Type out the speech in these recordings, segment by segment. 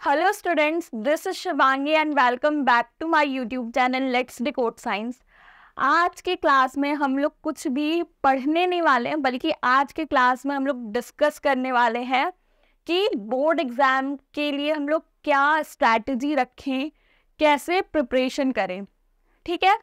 Hello students, this is Shivangi and welcome back to my YouTube channel Let's Decode Science। आज की class में हम लोग कुछ भी पढ़ने नहीं वाले हैं, बल्कि आज के क्लास में हम लोग डिस्कस करने वाले हैं कि बोर्ड एग्जाम के लिए हम लोग क्या स्ट्रैटेजी रखें, कैसे प्रिपरेशन करें। ठीक है,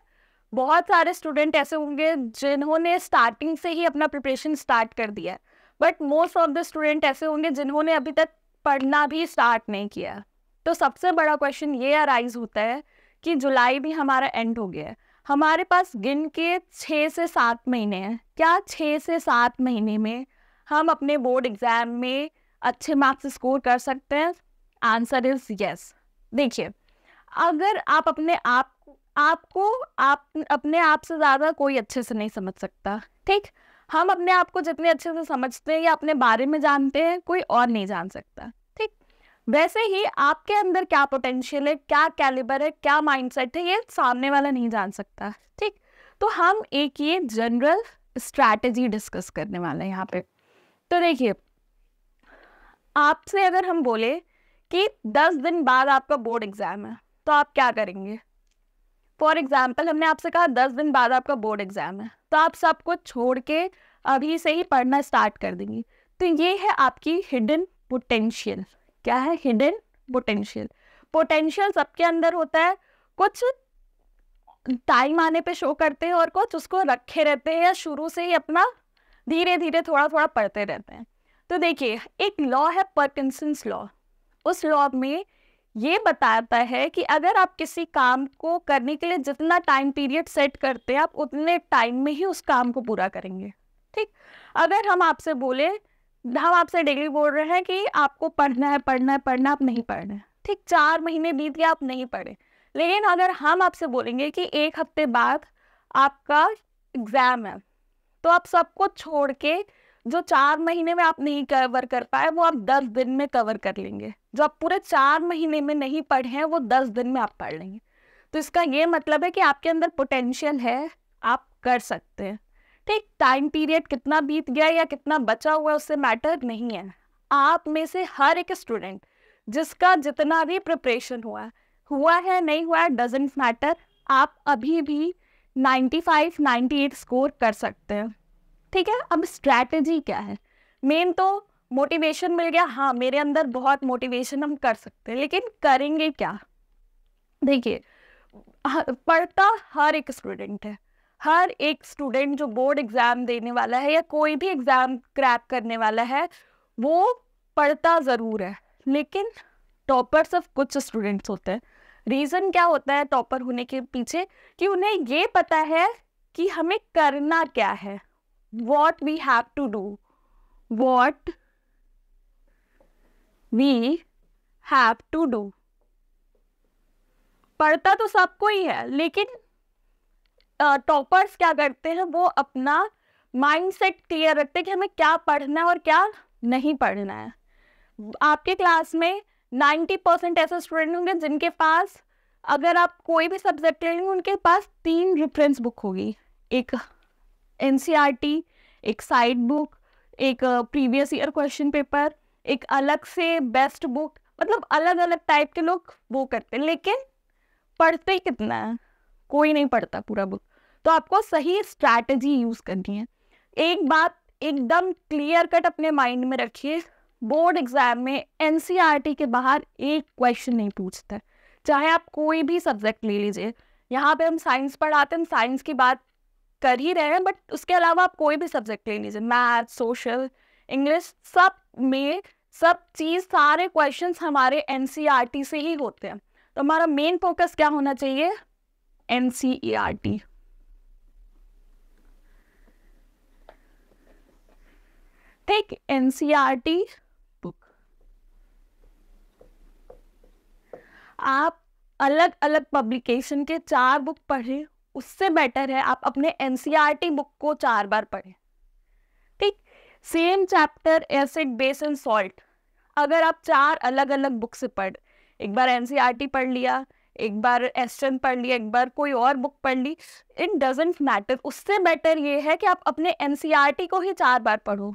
बहुत सारे स्टूडेंट ऐसे होंगे जिन्होंने स्टार्टिंग से ही अपना प्रिपरेशन स्टार्ट कर दिया है, but most of the student ऐसे होंगे जिन्होंने अभी तक पढ़ना भी स्टार्ट नहीं किया। तो सबसे बड़ा क्वेश्चन ये अराइज होता है कि जुलाई भी हमारा एंड हो गया है, हमारे पास गिन के 6 से 7 महीने हैं। क्या 6 से 7 महीने में हम अपने बोर्ड एग्जाम में अच्छे मार्क्स स्कोर कर सकते हैं? Answer is yes. देखिए, अगर आप अपने आप अपने आप से ज़्यादा कोई अच्छे से नहीं समझ सकता। ठीक, हम अपने आप को जितने अच्छे से समझते हैं या अपने बारे में जानते हैं, कोई और नहीं जान सकता। ठीक, वैसे ही आपके अंदर क्या पोटेंशियल है, क्या कैलिबर है, क्या माइंडसेट है, ये सामने वाला नहीं जान सकता। ठीक, तो हम एक ये जनरल स्ट्रैटेजी डिस्कस करने वाले हैं यहाँ पे। तो देखिए, आपसे अगर हम बोले कि 10 दिन बाद आपका बोर्ड एग्जाम है, तो आप क्या करेंगे? फॉर एग्जाम्पल, हमने आपसे कहा 10 दिन बाद आपका बोर्ड एग्जाम है, तो आप सब कुछ छोड़ के अभी से ही पढ़ना स्टार्ट कर देंगी। तो ये है आपकी हिडन पोटेंशियल। क्या है? Hidden potential. पोटेंशियल सबके अंदर होता है, कुछ टाइम आने पे शो करते हैं और कुछ उसको रखे रहते हैं या शुरू से ही अपना धीरे धीरे थोड़ा थोड़ा पढ़ते रहते हैं। तो देखिए, एक लॉ है पार्किंसंस लॉ। उस लॉ में ये बताता है कि अगर आप किसी काम को करने के लिए जितना टाइम पीरियड सेट करते हैं, आप उतने टाइम में ही उस काम को पूरा करेंगे। ठीक, अगर हम आपसे बोले, हम आपसे डेली बोल रहे हैं कि आपको पढ़ना है पढ़ना है पढ़ना, आप नहीं पढ़ रहे। ठीक, 4 महीने बीत गए, आप नहीं पढ़े। लेकिन अगर हम आपसे बोलेंगे कि 1 हफ्ते बाद आपका एग्जाम है, तो आप सबको छोड़ के जो 4 महीने में आप नहीं कवर कर पाए, वो आप 10 दिन में कवर कर लेंगे। जो आप पूरे 4 महीने में नहीं पढ़े हैं, वो 10 दिन में आप पढ़ लेंगे। तो इसका ये मतलब है कि आपके अंदर पोटेंशियल है, आप कर सकते हैं। ठीक, टाइम पीरियड कितना बीत गया या कितना बचा हुआ है, उससे मैटर नहीं है। आप में से हर एक स्टूडेंट जिसका जितना भी प्रिपरेशन हुआ है नहीं हुआ है, डजेंट मैटर, आप अभी भी 95, 98 स्कोर कर सकते हैं। ठीक है, अब स्ट्रैटेजी क्या है? मेन तो मोटिवेशन मिल गया, हाँ मेरे अंदर बहुत मोटिवेशन, हम कर सकते हैं, लेकिन करेंगे क्या? देखिए, पढ़ता हर एक स्टूडेंट है। हर एक स्टूडेंट जो बोर्ड एग्जाम देने वाला है या कोई भी एग्जाम क्रैक करने वाला है, वो पढ़ता ज़रूर है, लेकिन टॉपर सिर्फ कुछ स्टूडेंट्स होते हैं। रीज़न क्या होता है टॉपर होने के पीछे? कि उन्हें ये पता है कि हमें करना क्या है, what we have to do, what we have to do। पढ़ता तो सबको ही है, लेकिन टॉपर्स क्या करते हैं, वो अपना माइंडसेट क्लियर रखते हैं कि हमें क्या पढ़ना है और क्या नहीं पढ़ना है। आपके क्लास में 90% ऐसे स्टूडेंट होंगे जिनके पास, अगर आप कोई भी सब्जेक्ट लेंगे, उनके पास 3 रेफरेंस बुक होगी। एक NCERT, एक साइड बुक, एक प्रीवियस ईयर क्वेश्चन पेपर, एक अलग से बेस्ट बुक। मतलब अलग अलग टाइप के लोग वो करते हैं, लेकिन पढ़ते कितना है? कोई नहीं पढ़ता पूरा बुक। तो आपको सही स्ट्रैटेजी यूज करनी है। एक बात एकदम क्लियर कट अपने माइंड में रखिए, बोर्ड एग्जाम में NCERT के बाहर एक क्वेश्चन नहीं पूछता है, चाहे आप कोई भी सब्जेक्ट ले लीजिए। यहाँ पे हम साइंस पढ़ाते हैं, हम साइंस की बात कर ही रहे हैं, बट उसके अलावा आप कोई भी सब्जेक्ट ले लीजिए, मैथ, सोशल, इंग्लिश, सब में सब चीज़, सारे क्वेश्चंस हमारे NCERT से ही होते हैं। तो हमारा मेन फोकस क्या होना चाहिए? NCERT। ठीक, NCERT बुक। आप अलग अलग पब्लिकेशन के 4 बुक पढ़ें, उससे बेटर है आप अपने NCERT बुक को 4 बार पढ़ें। ठीक, same chapter acid, base and salt, अगर आप 4 अलग अलग बुक से पढ़, एक बार NCERT पढ़ लिया, एक बार एस्टन पढ़ लिया, एक बार कोई और बुक पढ़ ली, इट डजेंट मैटर। उससे बेटर ये है कि आप अपने NCERT को ही 4 बार पढ़ो।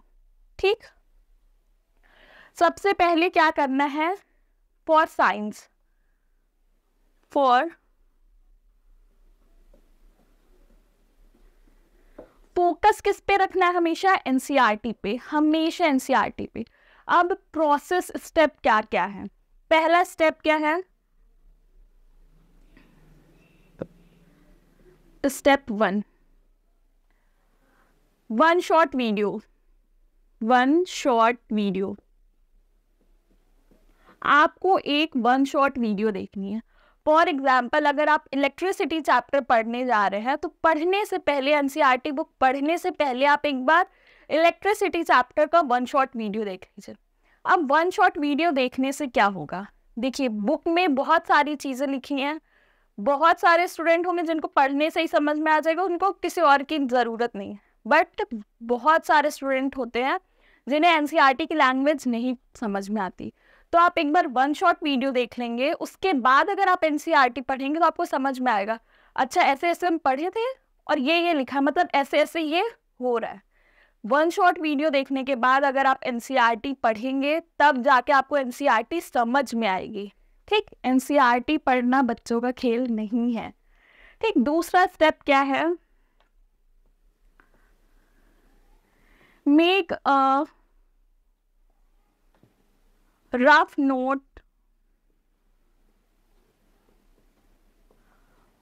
ठीक, सबसे पहले क्या करना है? फॉर साइंस, फॉर फोकस किस पे रखना है? हमेशा एनसीईआरटी पे, हमेशा एनसीईआरटी पे। अब प्रोसेस स्टेप क्या क्या है? पहला स्टेप क्या है? Step 1, one short video, one short video. आपको एक वन शॉट वीडियो देखनी है। फॉर एग्जाम्पल, अगर आप इलेक्ट्रिसिटी चैप्टर पढ़ने जा रहे हैं तो पढ़ने से पहले, एनसीईआरटी बुक पढ़ने से पहले आप एक बार इलेक्ट्रिसिटी चैप्टर का वन शॉट वीडियो देख लीजिए। अब वन शॉट वीडियो देखने से क्या होगा? देखिए, बुक में बहुत सारी चीज़ें लिखी हैं, बहुत सारे स्टूडेंट होंगे जिनको पढ़ने से ही समझ में आ जाएगा, उनको किसी और की ज़रूरत नहीं है। बट बहुत सारे स्टूडेंट होते हैं जिन्हें एनसीईआरटी की लैंग्वेज नहीं समझ में आती, तो आप एक बार वन शॉट वीडियो देख लेंगे, उसके बाद अगर आप एनसीईआरटी पढ़ेंगे तो आपको समझ में आएगा, अच्छा ऐसे ऐसे हम पढ़े थे और ये लिखा है, मतलब ऐसे ऐसे ये हो रहा है। वन शॉट वीडियो देखने के बाद अगर आप एनसीईआरटी पढ़ेंगे तब जाके आपको एनसीईआरटी समझ में आएगी। ठीक, एनसीईआरटी पढ़ना बच्चों का खेल नहीं है। ठीक, दूसरा स्टेप क्या है? Make a rough note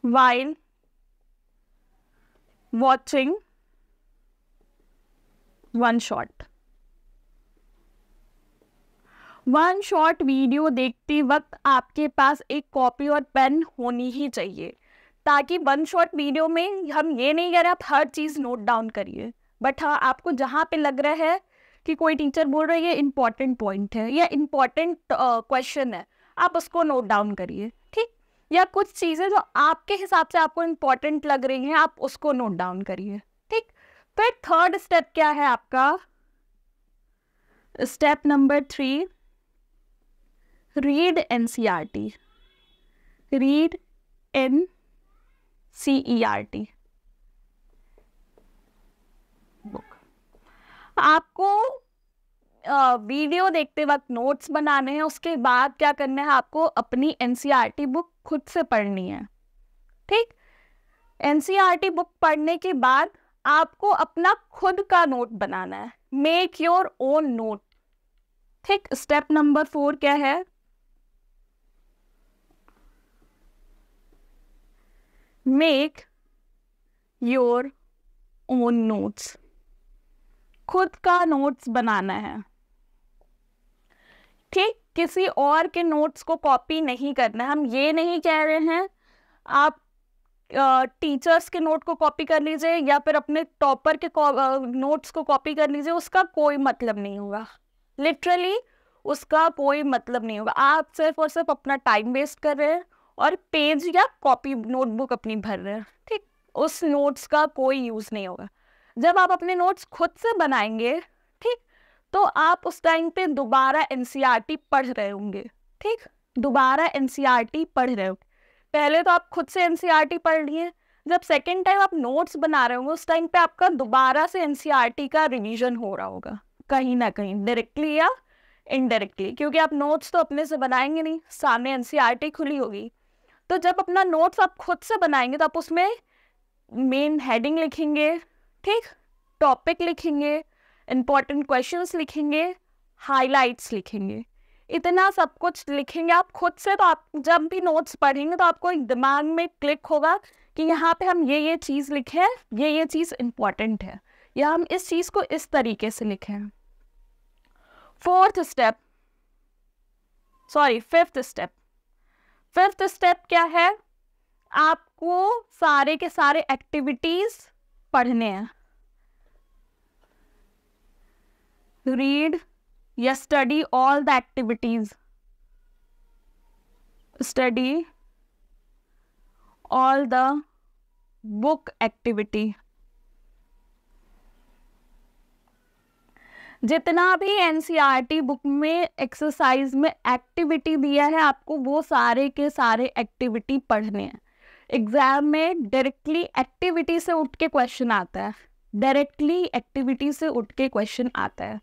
while watching one shot। One shot video देखते वक्त आपके पास एक कॉपी और पेन होनी ही चाहिए, ताकि वन शॉट वीडियो में हम ये नहीं कह रहे आप हर चीज़ नोट डाउन करिए, बट हाँ, आपको जहाँ पे लग रहा है कि कोई टीचर बोल रहा है ये इंपॉर्टेंट पॉइंट है या इंपॉर्टेंट क्वेश्चन है, आप उसको नोट डाउन करिए। ठीक, या कुछ चीज़ें जो आपके हिसाब से आपको इंपॉर्टेंट लग रही हैं आप उसको नोट डाउन करिए। ठीक, फिर थर्ड स्टेप क्या है आपका? Step number 3, read NCERT, read NCERT book. आपको वीडियो देखते वक्त नोट्स बनाने हैं, उसके बाद क्या करना है? आपको अपनी एनसीईआरटी बुक खुद से पढ़नी है। ठीक, एनसीईआरटी बुक पढ़ने के बाद आपको अपना खुद का नोट बनाना है, मेक योर ओन नोट। ठीक, स्टेप नंबर 4 क्या है? मेक योर ओन नोट्स, खुद का नोट्स बनाना है। ठीक, किसी और के नोट्स को कॉपी नहीं करना है। हम ये नहीं कह रहे हैं आप टीचर्स के नोट को कॉपी कर लीजिए या फिर अपने टॉपर के नोट्स को कॉपी कर लीजिए, उसका कोई मतलब नहीं होगा, लिटरली उसका कोई मतलब नहीं होगा। आप सिर्फ और सिर्फ अपना टाइम वेस्ट कर रहे हैं और पेज या कॉपी नोटबुक अपनी भर रहे हैं। ठीक, उस नोट्स का कोई यूज़ नहीं होगा। जब आप अपने नोट्स खुद से बनाएंगे, ठीक, तो आप उस टाइम पे दोबारा एनसीईआरटी पढ़ रहे होंगे। ठीक, दोबारा एनसीईआरटी पढ़ रहे होंगे। पहले तो आप खुद से एनसीईआरटी पढ़ लिए, जब सेकेंड टाइम आप नोट्स बना रहे होंगे उस टाइम पे आपका दोबारा से एनसीईआरटी का रिवीजन हो रहा होगा, कहीं ना कहीं डायरेक्टली या इनडायरेक्टली, क्योंकि आप नोट्स तो अपने से बनाएंगे नहीं, सामने एनसीईआरटी खुली होगी। तो जब अपना नोट्स आप खुद से बनाएंगे तो आप उसमें मेन हेडिंग लिखेंगे, ठीक, टॉपिक लिखेंगे, इंपॉर्टेंट क्वेश्चंस लिखेंगे, हाइलाइट्स लिखेंगे, इतना सब कुछ लिखेंगे आप खुद से। तो आप जब भी नोट्स पढ़ेंगे तो आपको एक दिमाग में क्लिक होगा कि यहाँ पे हम ये चीज़ लिखे हैं, ये चीज़ इंपॉर्टेंट है, या हम इस चीज़ को इस तरीके से लिखे हैं। फिफ्थ स्टेप क्या है? आपको सारे के सारे एक्टिविटीज पढ़ने हैं। रीड या study all the activities, study all the book activity. जितना भी एनसीईआरटी बुक में एक्सरसाइज में एक्टिविटी दिया है आपको वो सारे के सारे एक्टिविटी पढ़ने हैं। एग्जाम में डायरेक्टली एक्टिविटी से उठ के क्वेश्चन आता है, डायरेक्टली एक्टिविटी से उठ के क्वेश्चन आता है।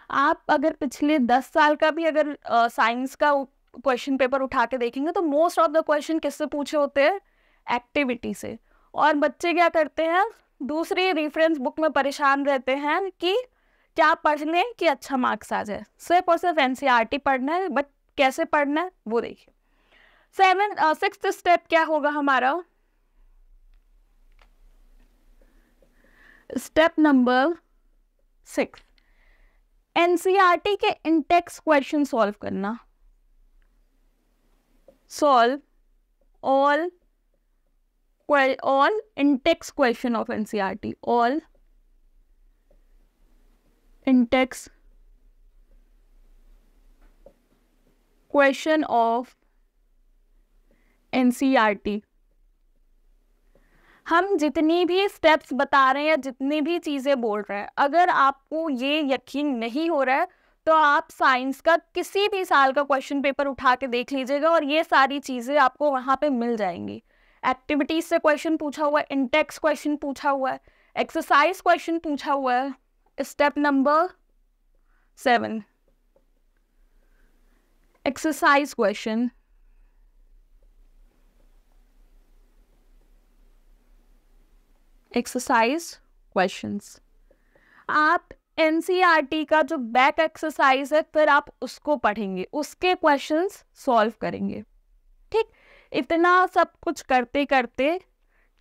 आप अगर पिछले 10 साल का भी अगर साइंस का क्वेश्चन पेपर उठा के देखेंगे तो मोस्ट ऑफ द क्वेश्चन किससे पूछे होते हैं, एक्टिविटी से। और बच्चे क्या करते हैं, दूसरी रेफरेंस बुक में परेशान रहते हैं कि क्या पढ़ लें कि अच्छा मार्क्स आ जाए। सिर्फ और सिर्फ एनसीईआरटी पढ़ना है, बट कैसे पढ़ना है वो देखिए। सिक्स्थ स्टेप क्या होगा हमारा, स्टेप नंबर 6, एनसीईआरटी के इंटेक्स क्वेश्चन सॉल्व करना। Solve all in-text question of NCERT, all in-text question of NCERT। हम जितनी भी स्टेप्स बता रहे हैं या जितनी भी चीज़ें बोल रहे हैं, अगर आपको ये यकीन नहीं हो रहा है तो आप साइंस का किसी भी साल का क्वेश्चन पेपर उठा के देख लीजिएगा और ये सारी चीज़ें आपको वहाँ पे मिल जाएंगी। एक्टिविटीज से क्वेश्चन पूछा हुआ है, इंटेक्स क्वेश्चन पूछा हुआ है, एक्सरसाइज क्वेश्चन पूछा हुआ है। Step number 7, exercise question. Exercise questions, आप एनसीईआरटी का जो बैक एक्सरसाइज है फिर आप उसको पढ़ेंगे, उसके क्वेश्चंस सॉल्व करेंगे। ठीक, इतना सब कुछ करते करते,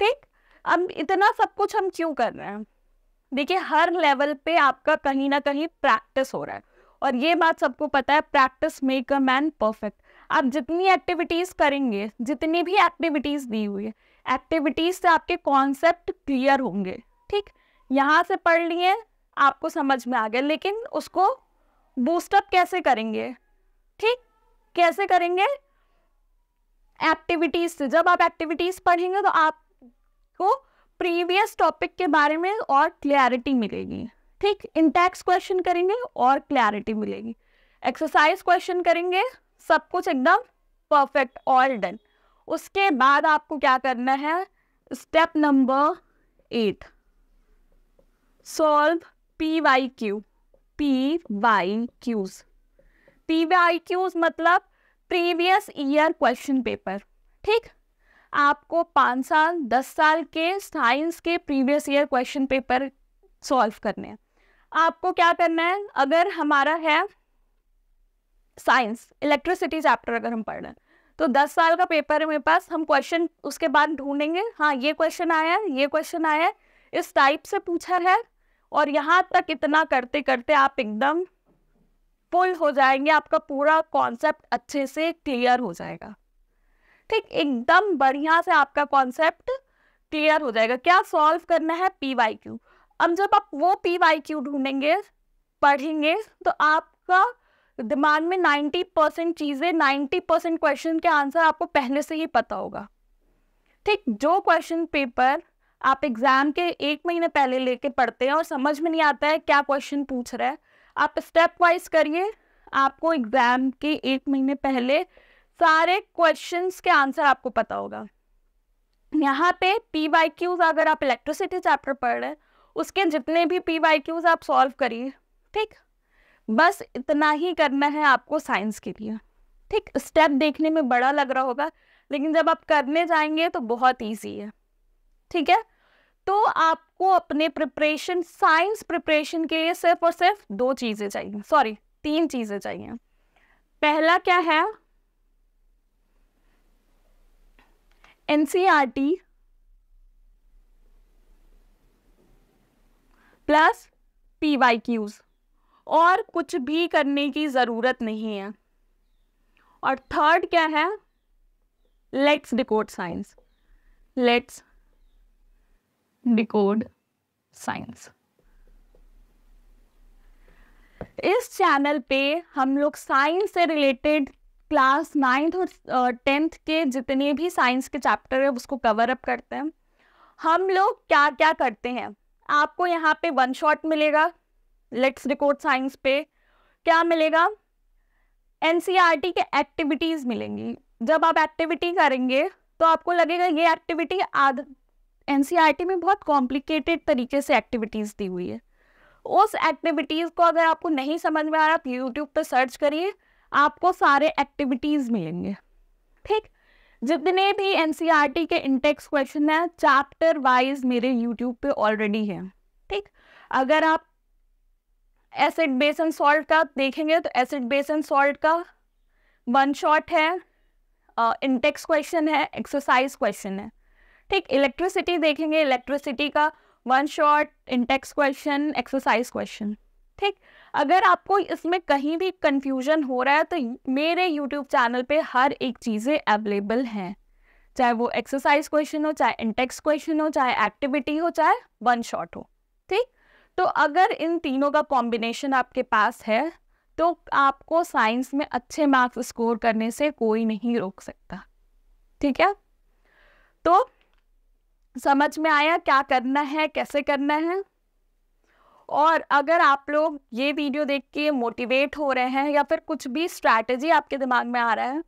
ठीक, अब इतना सब कुछ हम क्यों कर रहे हैं, देखिए हर लेवल पे आपका कहीं ना कहीं प्रैक्टिस हो रहा है और ये बात सबको पता है, practice make a man perfect. आप जितनी एक्टिविटीज करेंगे, जितनी भी एक्टिविटीज दी हुई है, एक्टिविटीज से आपके कॉन्सेप्ट क्लियर होंगे। ठीक, यहाँ से पढ़ लिए आपको समझ में आ गया, लेकिन उसको बूस्टअप कैसे करेंगे, ठीक, कैसे करेंगे, एक्टिविटीज से। जब आप एक्टिविटीज पढ़ेंगे तो आपको प्रीवियस टॉपिक के बारे में और क्लैरिटी मिलेगी। ठीक, इंटेक्स क्वेश्चन करेंगे और क्लैरिटी मिलेगी, एक्सरसाइज क्वेश्चन करेंगे, सब कुछ एकदम परफेक्ट, ऑल डन। उसके बाद आपको क्या करना है, step number 8, solve PYQ। PYQs, PYQs मतलब प्रीवियस ईयर क्वेश्चन पेपर। ठीक, आपको 5 साल 10 साल के साइंस के previous year question paper solve करने हैं। आपको क्या करना है, अगर हमारा है साइंस इलेक्ट्रिसिटी चैप्टर अगर हम पढ़ रहे हैं तो 10 साल का पेपर है मेरे पास, हम क्वेश्चन उसके बाद ढूंढेंगे, हाँ ये क्वेश्चन आया है, ये क्वेश्चन आया है, इस टाइप से पूछा है, और यहाँ तक इतना करते करते आप एकदम फुल हो जाएंगे, आपका पूरा कॉन्सेप्ट अच्छे से क्लियर हो जाएगा। ठीक, एकदम बढ़िया से आपका कॉन्सेप्ट क्लियर हो जाएगा। क्या सॉल्व करना है, PYQ। अब जब आप वो PYQ ढूंढेंगे, पढ़ेंगे, तो आपका दिमाग में 90% चीजें, 90% क्वेश्चन के आंसर आपको पहले से ही पता होगा। ठीक, जो क्वेश्चन पेपर आप एग्जाम के 1 महीने पहले लेके पढ़ते हैं और समझ में नहीं आता है क्या क्वेश्चन पूछ रहा है, आप स्टेप वाइज करिए, आपको एग्जाम के 1 महीने पहले सारे क्वेश्चंस के आंसर आपको पता होगा। यहाँ पे PYQs अगर आप इलेक्ट्रिसिटी चैप्टर पढ़ रहे हैं, उसके जितने भी PYQs आप सॉल्व करिए। ठीक, बस इतना ही करना है आपको साइंस के लिए। ठीक, स्टेप देखने में बड़ा लग रहा होगा, लेकिन जब आप करने जाएंगे तो बहुत ईजी है। ठीक है, तो आपको अपने प्रिपरेशन, साइंस प्रिपरेशन के लिए सिर्फ और सिर्फ 2 चीजें चाहिए, सॉरी 3 चीजें चाहिए। पहला क्या है, NCERT प्लस PYQs, और कुछ भी करने की जरूरत नहीं है। और थर्ड क्या है, let's decode science. Let's decode science. इस चैनल पे हम लोग साइंस से रिलेटेड क्लास 9th और 10th के जितने भी साइंस के चैप्टर है उसको कवर अप करते हैं। हम लोग क्या क्या करते हैं, आपको यहाँ पे 1 शॉट मिलेगा। लेट्स डिकोड साइंस पे क्या मिलेगा, NCERT के एक्टिविटीज मिलेंगी। जब आप एक्टिविटी करेंगे तो आपको लगेगा ये एक्टिविटी NCERT में बहुत कॉम्प्लिकेटेड तरीके से एक्टिविटीज दी हुई है। उस एक्टिविटीज को अगर आपको नहीं समझ में आ रहा, आप यूट्यूब पे सर्च करिए, आपको सारे एक्टिविटीज़ मिलेंगे। ठीक, जितने भी एनसीईआरटी के इंटेक्स क्वेश्चन हैं चैप्टर वाइज मेरे यूट्यूब पे ऑलरेडी है। ठीक, अगर आप एसिड बेस एंड सॉल्ट का देखेंगे तो एसिड बेस एंड सॉल्ट का वन शॉट है, इंटेक्स क्वेश्चन है, एक्सरसाइज क्वेश्चन है। ठीक, इलेक्ट्रिसिटी देखेंगे, इलेक्ट्रिसिटी का one shot, Intex question, exercise question. ठीक, अगर आपको इसमें कहीं भी कंफ्यूजन हो रहा है तो मेरे यूट्यूब चैनल पे हर एक चीज़ें अवेलेबल हैं, चाहे वो एक्सरसाइज क्वेश्चन हो, चाहे इंटेक्स क्वेश्चन हो, चाहे एक्टिविटी हो, चाहे वन शॉट हो। ठीक, तो अगर इन तीनों का कॉम्बिनेशन आपके पास है तो आपको साइंस में अच्छे मार्क्स स्कोर करने से कोई नहीं रोक सकता। ठीक है, तो समझ में आया क्या करना है, कैसे करना है। और अगर आप लोग ये वीडियो देख के मोटिवेट हो रहे हैं या फिर कुछ भी स्ट्रैटेजी आपके दिमाग में आ रहा है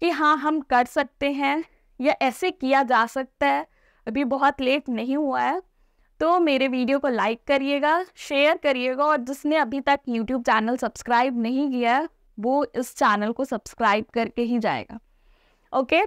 कि हाँ हम कर सकते हैं या ऐसे किया जा सकता है, अभी बहुत लेट नहीं हुआ है, तो मेरे वीडियो को लाइक करिएगा, शेयर करिएगा, और जिसने अभी तक यूट्यूब चैनल सब्सक्राइब नहीं किया है वो इस चैनल को सब्सक्राइब करके ही जाएगा। ओके,